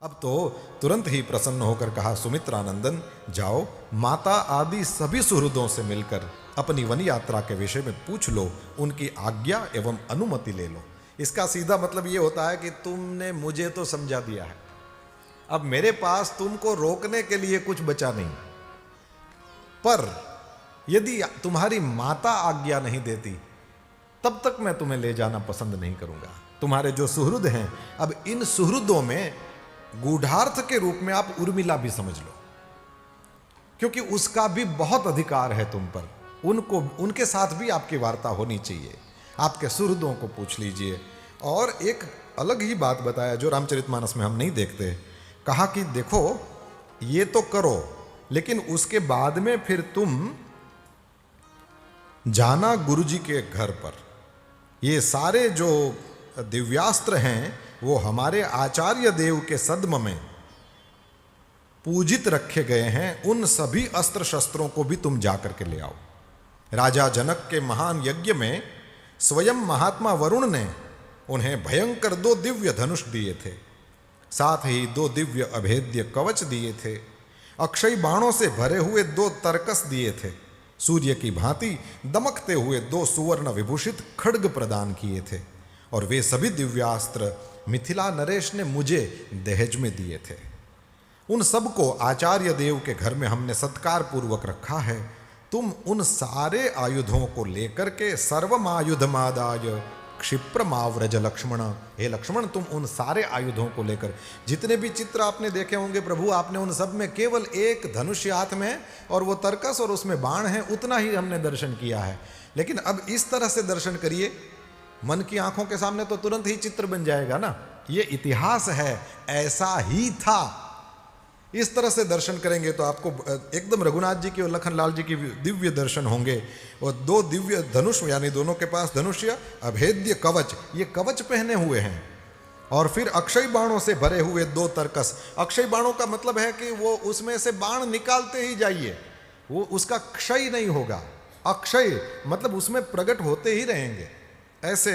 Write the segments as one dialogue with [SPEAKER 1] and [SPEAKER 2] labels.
[SPEAKER 1] अब तो तुरंत ही प्रसन्न होकर कहा, सुमित्रानंदन जाओ, माता आदि सभी सुहृदों से मिलकर अपनी वन यात्रा के विषय में पूछ लो, उनकी आज्ञा एवं अनुमति ले लो। इसका सीधा मतलब ये होता है कि तुमने मुझे तो समझा दिया है, अब मेरे पास तुमको रोकने के लिए कुछ बचा नहीं। पर यदि तुम्हारी माता आज्ञा नहीं देती तब तक मैं तुम्हें ले जाना पसंद नहीं करूंगा। तुम्हारे जो सुहृद हैं, अब इन सुहृदों में गूढ़ार्थ के रूप में आप उर्मिला भी समझ लो, क्योंकि उसका भी बहुत अधिकार है तुम पर। उनके साथ भी आपकी वार्ता होनी चाहिए, आपके सुहृदों को पूछ लीजिए। और एक अलग ही बात बताया जो रामचरितमानस में हम नहीं देखते। कहा कि देखो ये तो करो, लेकिन उसके बाद में फिर तुम जाना गुरुजी के घर पर। ये सारे जो दिव्यास्त्र हैं वो हमारे आचार्य देव के सद्म में पूजित रखे गए हैं, उन सभी अस्त्र शस्त्रों को भी तुम जाकर के ले आओ। राजा जनक के महान यज्ञ में स्वयं महात्मा वरुण ने उन्हें भयंकर 2 दिव्य धनुष दिए थे, साथ ही 2 दिव्य अभेद्य कवच दिए थे, अक्षय बाणों से भरे हुए 2 तरकस दिए थे, सूर्य की भांति दमकते हुए 2 सुवर्ण विभूषित खड्ग प्रदान किए थे, और वे सभी दिव्यास्त्र मिथिला नरेश ने मुझे दहेज में दिए थे। उन सबको आचार्य देव के घर में हमने सत्कार पूर्वक रखा है। तुम उन सारे आयुधों को लेकर के सर्वमायुधमादाय क्षिप्रमाव्रज लक्ष्मण, हे लक्ष्मण तुम उन सारे आयुधों को लेकर, जितने भी चित्र आपने देखे होंगे प्रभु, आपने उन सब में केवल एक धनुष हाथ में और वो तरकस और उसमें बाण है, उतना ही हमने दर्शन किया है। लेकिन अब इस तरह से दर्शन करिए, मन की आंखों के सामने तो तुरंत ही चित्र बन जाएगा ना, ये इतिहास है, ऐसा ही था। इस तरह से दर्शन करेंगे तो आपको एकदम रघुनाथ जी की और लखनलाल जी की दिव्य दर्शन होंगे। और 2 दिव्य धनुष, यानी दोनों के पास धनुष्य, अभेद्य कवच, ये कवच पहने हुए हैं, और फिर अक्षय बाणों से भरे हुए 2 तरकस। अक्षय बाणों का मतलब है कि वो उसमें से बाण निकालते ही जाइए, वो उसका क्षय नहीं होगा। अक्षय मतलब उसमें प्रकट होते ही रहेंगे। ऐसे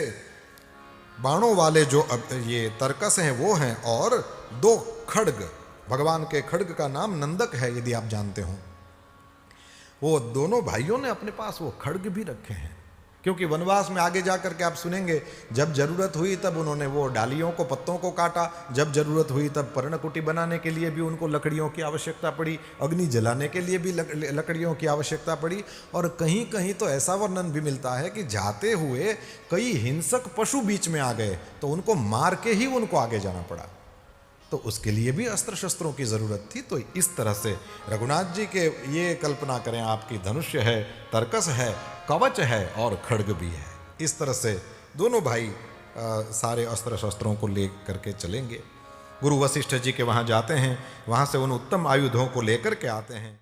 [SPEAKER 1] बाणों वाले जो ये तरकस हैं वो हैं, और 2 खड्ग, भगवान के खड्ग का नाम नंदक है यदि आप जानते हो। वो दोनों भाइयों ने अपने पास वो खड्ग भी रखे हैं, क्योंकि वनवास में आगे जाकर के आप सुनेंगे, जब जरूरत हुई तब उन्होंने वो डालियों को, पत्तों को काटा, जब जरूरत हुई तब पर्णकुटी बनाने के लिए भी उनको लकड़ियों की आवश्यकता पड़ी, अग्नि जलाने के लिए भी लकड़ियों की आवश्यकता पड़ी। और कहीं कहीं तो ऐसा वर्णन भी मिलता है कि जाते हुए कई हिंसक पशु बीच में आ गए तो उनको मार के ही उनको आगे जाना पड़ा, तो उसके लिए भी अस्त्र शस्त्रों की जरूरत थी। तो इस तरह से रघुनाथ जी के, ये कल्पना करें आपकी, धनुष्य है, तरकस है, कवच है और खड्ग भी है। इस तरह से दोनों भाई सारे अस्त्र शस्त्रों को ले करके चलेंगे। गुरु वशिष्ठ जी के वहाँ जाते हैं, वहाँ से उन उत्तम आयुधों को लेकर के आते हैं।